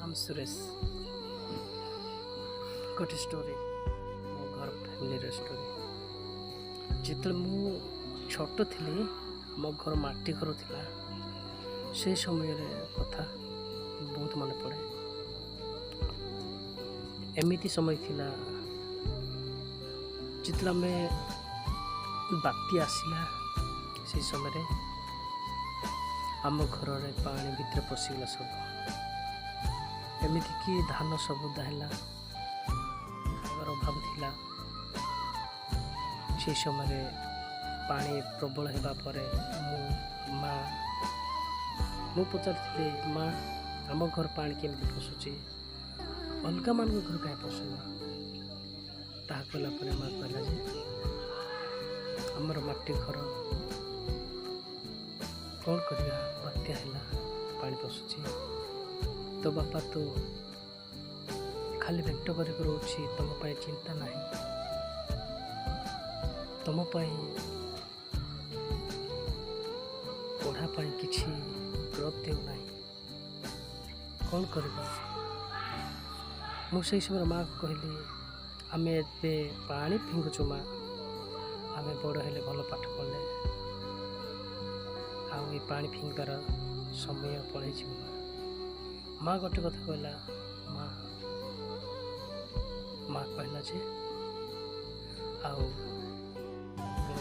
I'm Suresh गोटे story मो घर फैमिली स्टोरी जिते मु छोट थी मो घर माटी घर थिला से समय कथा बहुत मन पड़े। एमिति समय थिला जितला में बाती आसला से समय आम घर रे पानी भितर पशिगला सब एमिति कि धान सब दाहला खाइबार अभाव थिला। से समय पानी प्रबल हेबा परे मु पचारि माँ आम घर पानी केमती पशुची अलग मान घर कहीं पशुना ताहा कहला परे माँ कहला जे आमर माटी घर कौन करिया बात्या हैला पानी पशुची तो बापा तो खाली भेट कर रोची तुम चिंता नहीं तुम पढ़ापाई किसी ग्रोथ देना कौन कर मुझे समय माँ को कहली आम ए पानी फिंगुचु माँ आम बड़ हेले भल पाठ पढ़ले आई पानी फिंगार समय पड़े माँ गोटे कथा कहला माँ कहला जे आउ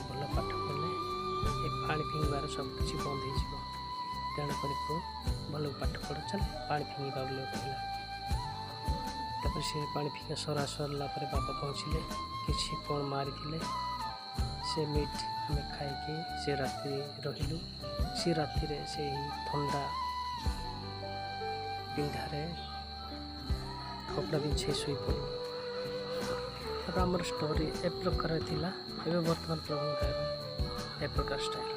भल पाठ पढ़ले ये पानी फिंगार सब किसी बंद हो तेणुक भल पाठ पढ़ चल पानी फिंगा बोले कहला। तापर से पानी फिंगा सरा सरला बापा पहुँचले किसी कौन मारी से मीट आम खाई से राति रहिलु से राति से ठंडा पिंधारे कपड़ा बिछे शुई पड़ू। आमर स्टोरी ए प्रकार थिला एवं वर्तमान प्रभु ए प्रकार स्टाइल।